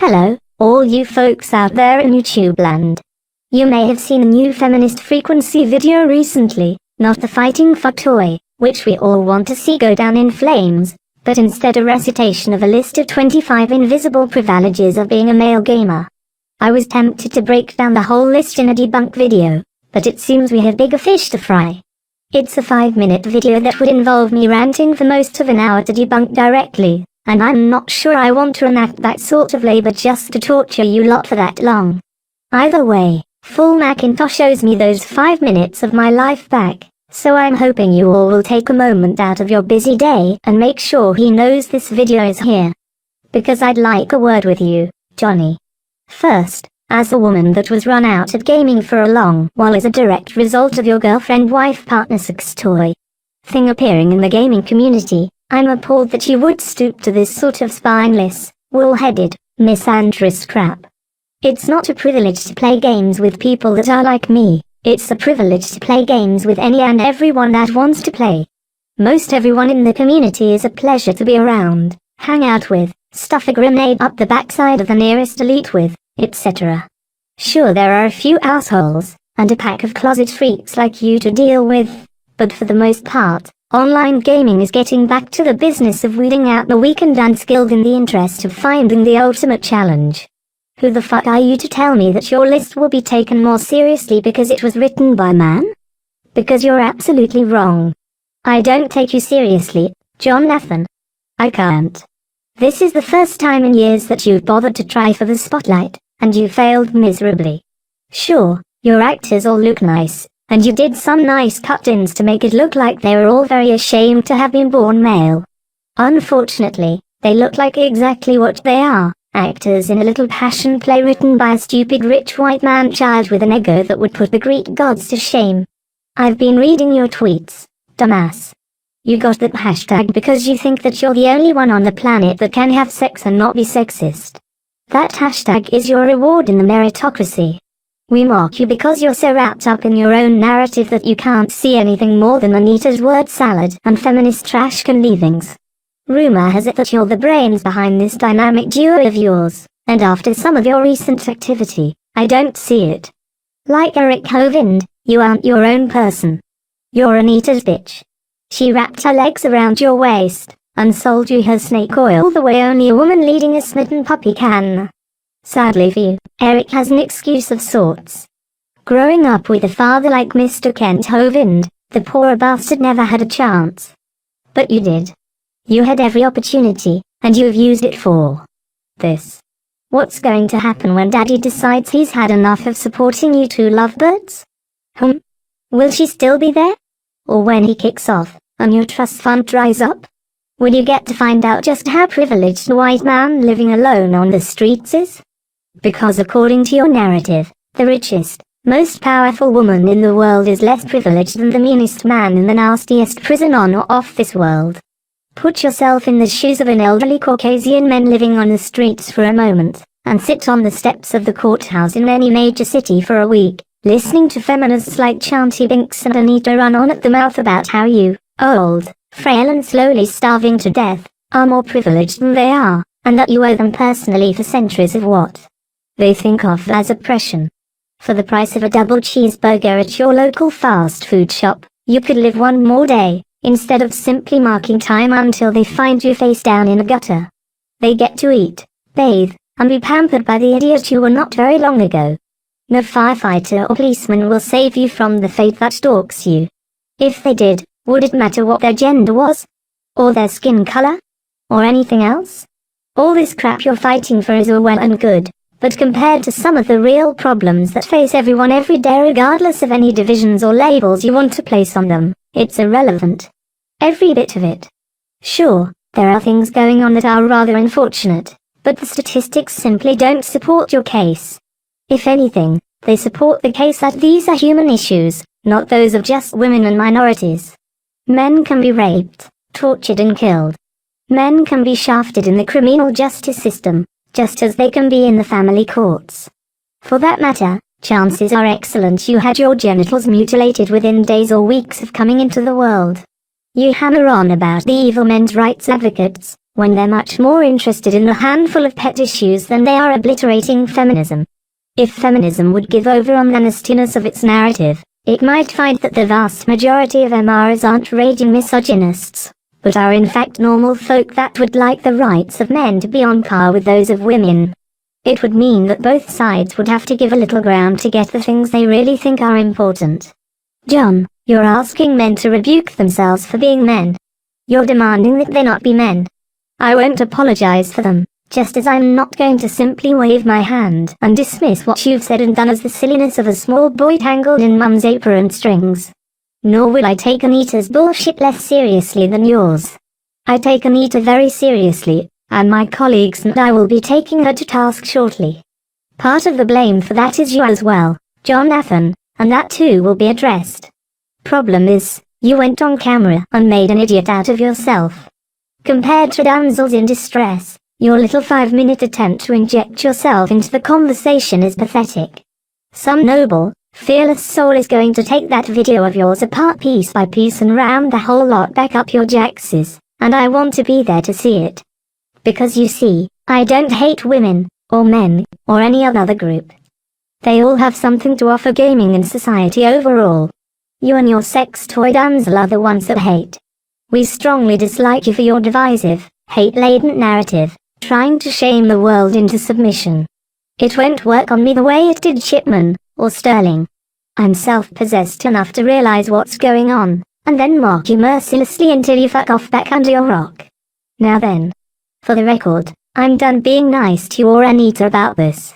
Hello, all you folks out there in YouTube land. You may have seen a new feminist frequency video recently, not the fighting fuck toy, which we all want to see go down in flames, but instead a recitation of a list of 25 invisible privileges of being a male gamer. I was tempted to break down the whole list in a debunk video, but it seems we have bigger fish to fry. It's a 5-minute video that would involve me ranting for most of an hour to debunk directly, and I'm not sure I want to enact that sort of labor just to torture you lot for that long. Either way, full Macintosh owes me those 5 minutes of my life back, so I'm hoping you all will take a moment out of your busy day and make sure he knows this video is here. Because I'd like a word with you, Johnny. First, as a woman that was run out of gaming for a long while as a direct result of your girlfriend-wife-partner sex toy thing appearing in the gaming community, I'm appalled that you would stoop to this sort of spineless, wool-headed, misandrist crap. It's not a privilege to play games with people that are like me, it's a privilege to play games with any and everyone that wants to play. Most everyone in the community is a pleasure to be around, hang out with, stuff a grenade up the backside of the nearest elite with, etc. Sure, there are a few assholes, and a pack of closet freaks like you to deal with, but for the most part, online gaming is getting back to the business of weeding out the weak and unskilled in the interest of finding the ultimate challenge. Who the fuck are you to tell me that your list will be taken more seriously because it was written by a man? Because you're absolutely wrong. I don't take you seriously, Jonathan. I can't. This is the first time in years that you've bothered to try for the spotlight, and you failed miserably. Sure, your actors all look nice, and you did some nice cut-ins to make it look like they were all very ashamed to have been born male. Unfortunately, they look like exactly what they are, actors in a little passion play written by a stupid rich white man child with an ego that would put the Greek gods to shame. I've been reading your tweets, dumbass. You got that hashtag because you think that you're the only one on the planet that can have sex and not be sexist. That hashtag is your reward in the meritocracy. We mock you because you're so wrapped up in your own narrative that you can't see anything more than Anita's word salad and feminist trash can leavings. Rumor has it that you're the brains behind this dynamic duo of yours, and after some of your recent activity, I don't see it. Like Eric Hovind, you aren't your own person. You're Anita's bitch. She wrapped her legs around your waist, and sold you her snake oil the way only a woman leading a smitten puppy can. Sadly for you, Eric has an excuse of sorts. Growing up with a father like Mr. Kent Hovind, the poor bastard never had a chance. But you did. You had every opportunity, and you've used it for this. What's going to happen when Daddy decides he's had enough of supporting you two lovebirds? Will she still be there? Or when he kicks off, and your trust fund dries up? Will you get to find out just how privileged a white man living alone on the streets is? Because according to your narrative, the richest, most powerful woman in the world is less privileged than the meanest man in the nastiest prison on or off this world. Put yourself in the shoes of an elderly Caucasian man living on the streets for a moment, and sit on the steps of the courthouse in any major city for a week, listening to feminists like Chanty Binks and Anita run on at the mouth about how you, old, frail and slowly starving to death, are more privileged than they are, and that you owe them personally for centuries of what they think of as oppression. For the price of a double cheeseburger at your local fast food shop, you could live one more day, instead of simply marking time until they find you face down in a gutter. They get to eat, bathe, and be pampered by the idiot you were not very long ago. No firefighter or policeman will save you from the fate that stalks you. If they did, would it matter what their gender was? Or their skin color? Or anything else? All this crap you're fighting for is all well and good, but compared to some of the real problems that face everyone every day regardless of any divisions or labels you want to place on them, it's irrelevant. Every bit of it. Sure, there are things going on that are rather unfortunate, but the statistics simply don't support your case. If anything, they support the case that these are human issues, not those of just women and minorities. Men can be raped, tortured and killed. Men can be shafted in the criminal justice system, just as they can be in the family courts. For that matter, chances are excellent you had your genitals mutilated within days or weeks of coming into the world. You hammer on about the evil men's rights advocates, when they're much more interested in a handful of pet issues than they are obliterating feminism. If feminism would give over on the nastiness of its narrative, it might find that the vast majority of MRs aren't raging misogynists, but are in fact normal folk that would like the rights of men to be on par with those of women. It would mean that both sides would have to give a little ground to get the things they really think are important. John, you're asking men to rebuke themselves for being men. You're demanding that they not be men. I won't apologize for them, just as I'm not going to simply wave my hand and dismiss what you've said and done as the silliness of a small boy tangled in mum's apron strings. Nor will I take Anita's bullshit less seriously than yours. I take Anita very seriously, and my colleagues and I will be taking her to task shortly. Part of the blame for that is you as well, Jonathan, and that too will be addressed. Problem is, you went on camera and made an idiot out of yourself. Compared to damsels in distress, your little 5-minute attempt to inject yourself into the conversation is pathetic. Some noble, fearless soul is going to take that video of yours apart piece by piece and round the whole lot back up your jackses, and I want to be there to see it. Because you see, I don't hate women, or men, or any other group. They all have something to offer gaming and society overall. You and your sex toy damsel are the ones that hate. We strongly dislike you for your divisive, hate-laden narrative, trying to shame the world into submission. It won't work on me the way it did Shipman, or Sterling. I'm self-possessed enough to realize what's going on, and then mock you mercilessly until you fuck off back under your rock. Now then. For the record, I'm done being nice to you or Anita about this.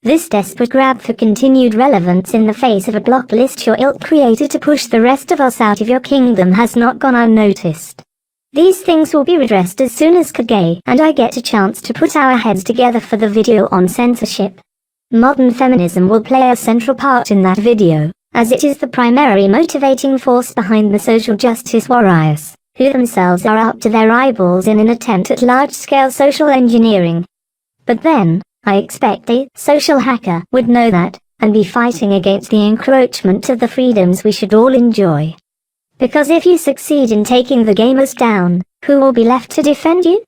This desperate grab for continued relevance in the face of a block list your ilk created to push the rest of us out of your kingdom has not gone unnoticed. These things will be redressed as soon as Kage and I get a chance to put our heads together for the video on censorship. Modern feminism will play a central part in that video, as it is the primary motivating force behind the social justice warriors, who themselves are up to their eyeballs in an attempt at large-scale social engineering. But then, I expect a social hacker would know that, and be fighting against the encroachment of the freedoms we should all enjoy. Because if you succeed in taking the gamers down, who will be left to defend you?